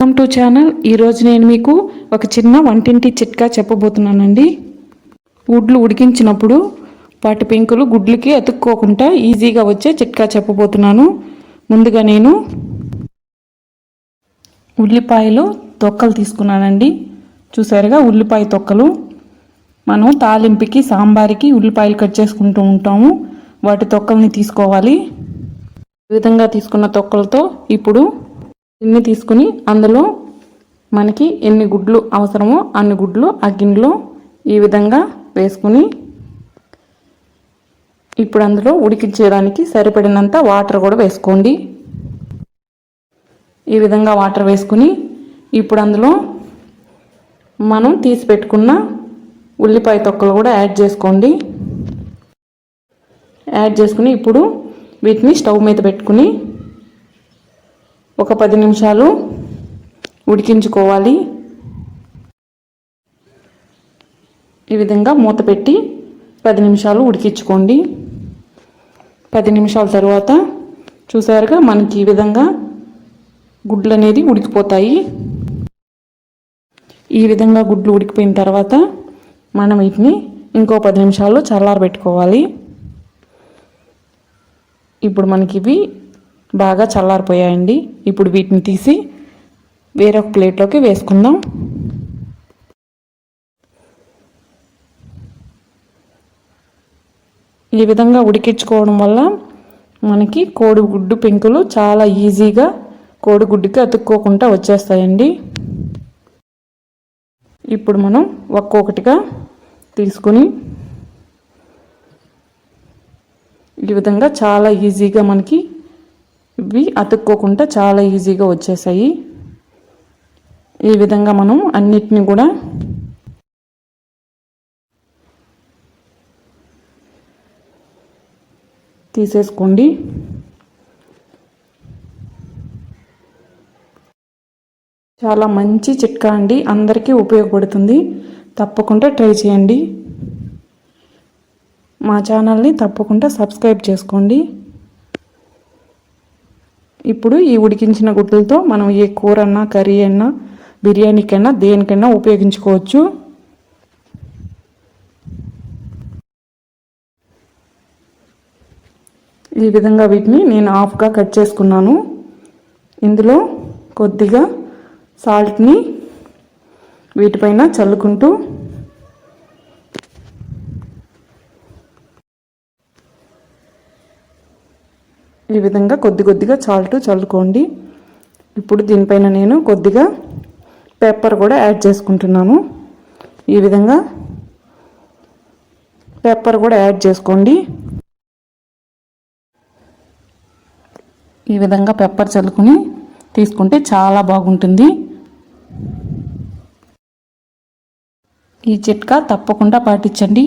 Welcome to channel. ఈరోజు నేను మీకు ఒక చిన్న వంటింటి చిట్కా చెప్పబోతున్నానండి. గుడ్లు ఉడికించినప్పుడు వాటి పెంకులు గుడ్లకి అతుక్కోకుండా ఈజీగా వచ్చే చిట్కా చెప్పబోతున్నాను. ముందుగా నేను ఉల్లిపాయలు తొక్కలు తీసుకున్నానండి. చూసారుగా ఉల్లిపాయ తొక్కలు. మనం తాలింపుకి సాంబార్కి ఉల్లిపాయలు కట్ చేసుకుంటూ ఉంటాము. వాటి తొక్కల్ని తీసుకోవాలి. ఈ విధంగా తీసుకున్న తొక్కలతో ఇప్పుడు గిన్నె తీసుకుని అందులో మనకి ఎన్ని గుడ్లు అవసరమో అన్ని గుడ్లు ఆ గిన్నెలో ఈ విధంగా వేసుకుని ఇప్పుడు అందులో ఉడికించేయడానికి సరిపడినంత వాటర్ కూడా వేసుకోండి. ఈ విధంగా వాటర్ వేసుకుని ఇప్పుడు అందులో మనం తీసి పెట్టుకున్న ఉల్లిపాయ తొక్కలు కూడా యాడ్ చేసుకోండి. యాడ్ చేసుకుని ఇప్పుడు వీటిని స్టవ్ మీద పెట్టుకుని ఒక 10 నిమిషాలు ఉడికించుకోవాలి. ఈ విధంగా మూత పెట్టి 10 నిమిషాలు ఉడికించుకోండి. 10 నిమిషాల తర్వాత చూసారుగా మనకి ఈ విధంగా గుడ్లు అనేది ఉడికిపోతాయి. ఈ విధంగా గుడ్లు ఉడికిపోయిన తర్వాత మనం వీటిని ఇంకో 10 నిమిషాలు చల్లారబెట్టుకోవాలి. ఇప్పుడు మనకి ఇవి బాగా చల్లారిపోయాయండి. ఇప్పుడు వీటిని తీసి వేరొక ప్లేట్లోకి వేసుకుందాం. ఈ విధంగా ఉడికించుకోవడం వల్ల మనకి కోడిగుడ్డు పెంకులు చాలా ఈజీగా కోడిగుడ్డుకి అతుక్కోకుండా వచ్చేస్తాయండి. ఇప్పుడు మనం ఒక్కొక్కటిగా తీసుకుని ఈ విధంగా చాలా ఈజీగా మనకి ఇవి అతుక్కోకుండా చాలా ఈజీగా వచ్చేసాయి. ఈ విధంగా మనం అన్నిటిని కూడా తీసేసుకోండి. చాలా మంచి చిట్కా అండి, అందరికీ ఉపయోగపడుతుంది. తప్పకుండా ట్రై చేయండి. మా ఛానల్ని తప్పకుండా సబ్స్క్రైబ్ చేసుకోండి. ఇప్పుడు ఈ ఉడికించిన గుడ్లతో మనం ఏ కూర అన్నా కర్రీ అయినా బిర్యానీకైనా దేనికైనా ఉపయోగించుకోవచ్చు. ఈ విధంగా వీటిని నేను హాఫ్గా కట్ చేసుకున్నాను. ఇందులో కొద్దిగా సాల్ట్ని వీటిపైన చల్లుకుంటూ ఈ విధంగా కొద్దిగా సాల్ట్ చల్లుకోండి. ఇప్పుడు దీనిపైన నేను కొద్దిగా పెప్పర్ కూడా యాడ్ చేసుకుంటున్నాను. ఈ విధంగా పెప్పర్ కూడా యాడ్ చేసుకోండి. ఈ విధంగా పెప్పర్ చల్లుకుని తీసుకుంటే చాలా బాగుంటుంది. ఈ చిట్కా తప్పకుండా పాటించండి.